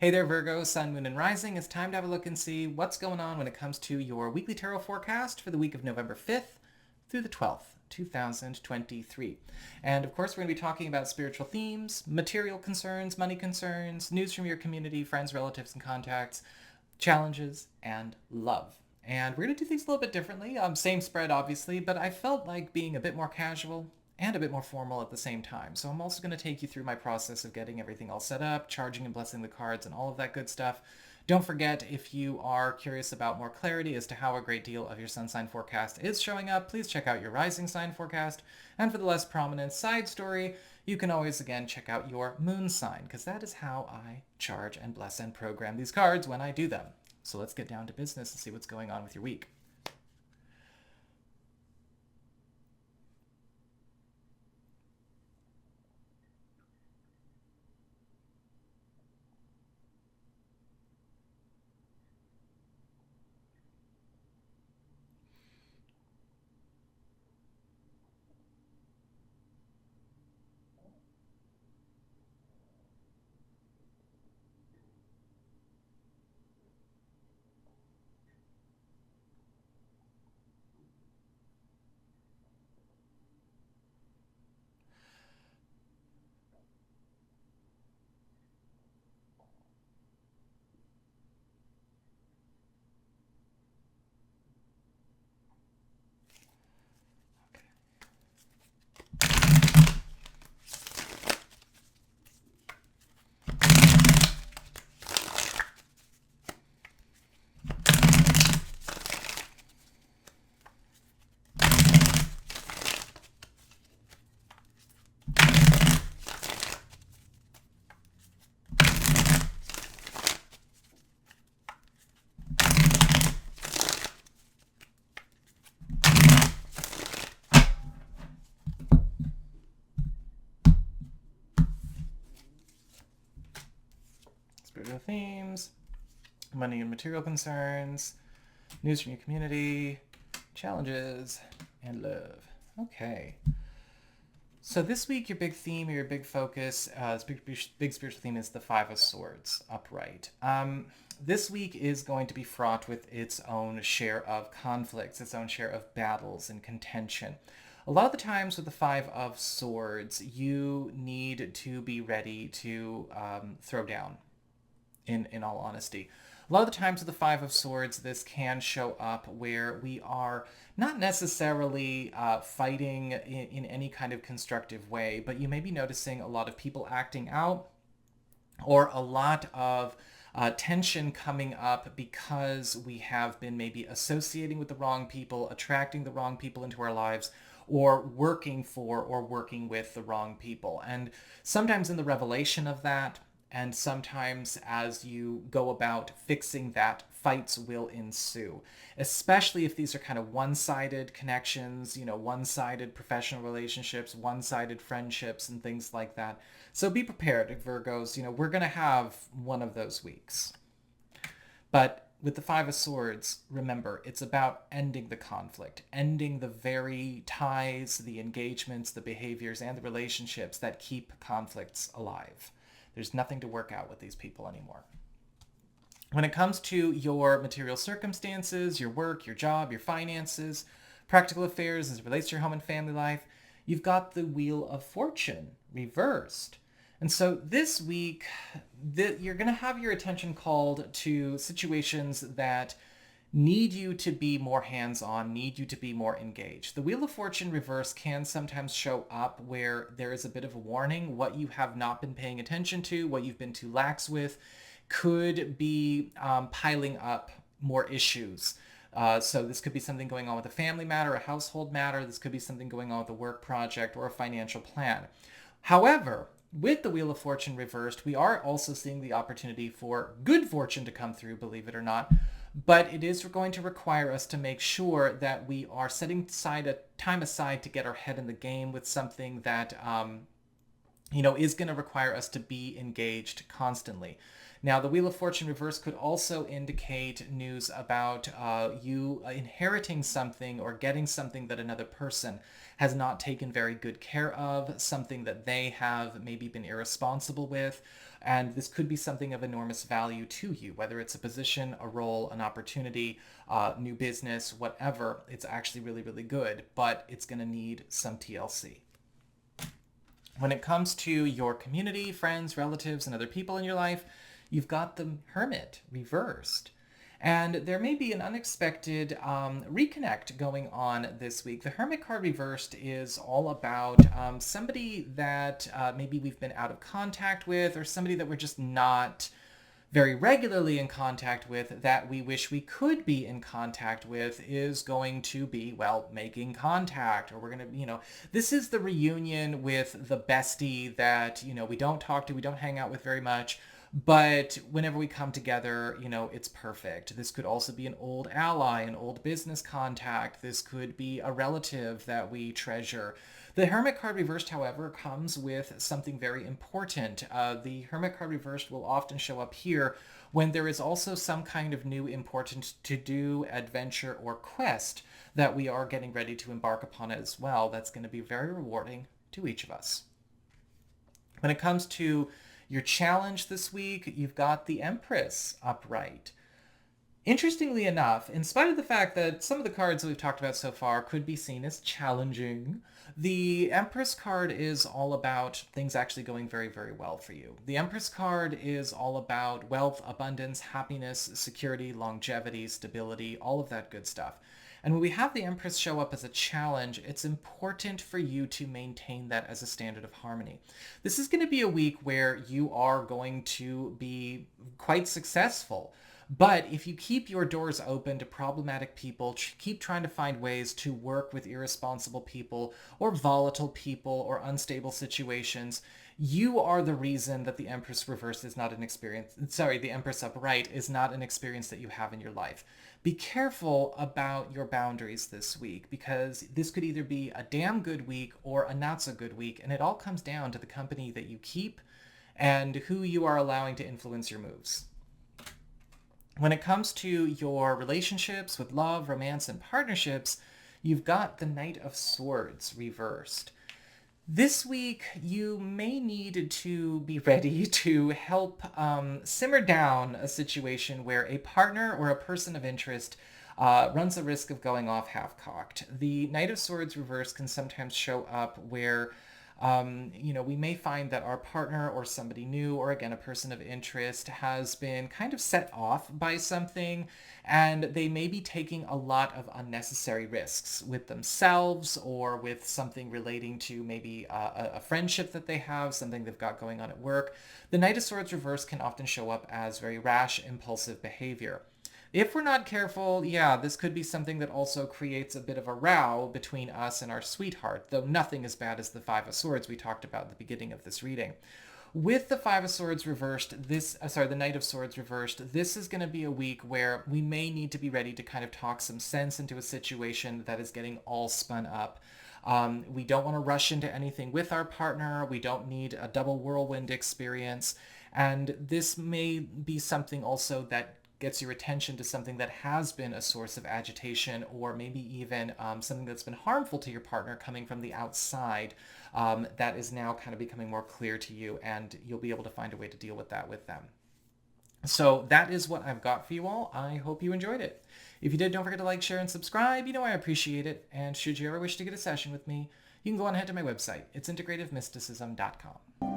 Hey there, Virgo, Sun, Moon, and Rising. It's time to have a look and see what's going on when it comes to your weekly tarot forecast for the week of November 5th through the 12th, 2023. And of course, we're going to be talking about spiritual themes, material concerns, money concerns, news from your community, friends, relatives, and contacts, challenges, and love. And we're going to do things a little bit differently. Same spread, obviously, but I felt like being a bit more casual and a bit more formal at the same time. So I'm also going to take you through my process of getting everything all set up, charging and blessing the cards, and all of that good stuff. Don't forget, if you are curious about more clarity as to how a great deal of your sun sign forecast is showing up, please check out your rising sign forecast. And for the less prominent side story, you can always, again, check out your moon sign, because that is how I charge and bless and program these cards when I do them. So let's get down to business and see what's going on with your week. Spiritual themes, money and material concerns, news from your community, challenges, and love. Okay. So this week, your big theme or your big focus, big spiritual theme is the Five of Swords upright. This week is going to be fraught with its own share of conflicts, its own share of battles and contention. A lot of the times with the Five of Swords, you need to be ready to throw down, in all honesty. A lot of the times with the Five of Swords, this can show up where we are not necessarily fighting in any kind of constructive way, but you may be noticing a lot of people acting out, or a lot of tension coming up because we have been maybe associating with the wrong people, attracting the wrong people into our lives, or working for or working with the wrong people. And sometimes in the revelation of that, and sometimes as you go about fixing that, fights will ensue, especially if these are kind of one-sided connections, one-sided professional relationships, one-sided friendships, and things like that. So be prepared, Virgos. We're going to have one of those weeks. But with the Five of Swords, remember, it's about ending the conflict, ending the very ties, the engagements, the behaviors, and the relationships that keep conflicts alive. There's nothing to work out with these people anymore. When it comes to your material circumstances, your work, your job, your finances, practical affairs as it relates to your home and family life, you've got the Wheel of Fortune reversed. And so this week, you're going to have your attention called to situations that need you to be more hands-on, need you to be more engaged. The Wheel of Fortune reverse can sometimes show up where there is a bit of a warning. What you have not been paying attention to, what you've been too lax with, could be piling up more issues. So this could be something going on with a family matter, a household matter. This could be something going on with a work project or a financial plan. However, with the Wheel of Fortune reversed, we are also seeing the opportunity for good fortune to come through, believe it or not. But it is going to require us to make sure that we are setting time aside to get our head in the game with something that is going to require us to be engaged constantly. Now, the Wheel of Fortune reverse could also indicate news about you inheriting something or getting something that another person has not taken very good care of, something that they have maybe been irresponsible with. And this could be something of enormous value to you, whether it's a position, a role, an opportunity, new business, whatever. It's actually really, really good, but it's going to need some TLC. When it comes to your community, friends, relatives, and other people in your life, you've got the Hermit reversed. And there may be an unexpected reconnect going on this week. The Hermit card reversed is all about somebody that maybe we've been out of contact with, or somebody that we're just not very regularly in contact with, that we wish we could be in contact with, is going to be, well, making contact. Or we're going to, this is the reunion with the bestie that, we don't talk to, we don't hang out with very much. But whenever we come together, it's perfect. This could also be an old ally, an old business contact. This could be a relative that we treasure. The Hermit card reversed, however, comes with something very important. The Hermit card reversed will often show up here when there is also some kind of new important to-do, adventure, or quest that we are getting ready to embark upon as well. That's going to be very rewarding to each of us. When it comes to your challenge this week, you've got the Empress upright. Interestingly enough, in spite of the fact that some of the cards that we've talked about so far could be seen as challenging, the Empress card is all about things actually going very, very well for you. The Empress card is all about wealth, abundance, happiness, security, longevity, stability, all of that good stuff. And when we have the Empress show up as a challenge, it's important for you to maintain that as a standard of harmony. This is going to be a week where you are going to be quite successful. But if you keep your doors open to problematic people, keep trying to find ways to work with irresponsible people or volatile people or unstable situations, you are the reason that the Empress reversed is not an experience. Sorry, the Empress upright is not an experience that you have in your life. Be careful about your boundaries this week, because this could either be a damn good week or a not so good week, and it all comes down to the company that you keep and who you are allowing to influence your moves. When it comes to your relationships with love, romance, and partnerships, you've got the Knight of Swords reversed. This week, you may need to be ready to help simmer down a situation where a partner or a person of interest runs the risk of going off half-cocked. The Knight of Swords reversed can sometimes show up where we may find that our partner or somebody new, or again, a person of interest, has been kind of set off by something, and they may be taking a lot of unnecessary risks with themselves or with something relating to maybe a friendship that they have, something they've got going on at work. The Knight of Swords reverse can often show up as very rash, impulsive behavior. If we're not careful, this could be something that also creates a bit of a row between us and our sweetheart, though nothing as bad as the Five of Swords we talked about at the beginning of this reading. With the Five of Swords reversed, the Knight of Swords reversed, this is going to be a week where we may need to be ready to kind of talk some sense into a situation that is getting all spun up. We don't want to rush into anything with our partner. We don't need a double whirlwind experience. And this may be something also that gets your attention to something that has been a source of agitation, or maybe even something that's been harmful to your partner coming from the outside, that is now kind of becoming more clear to you, and you'll be able to find a way to deal with that with them. So that is what I've got for you all. I hope you enjoyed it. If you did, don't forget to like, share, and subscribe. I appreciate it. And should you ever wish to get a session with me, you can go on ahead to my website. It's integrativemysticism.com.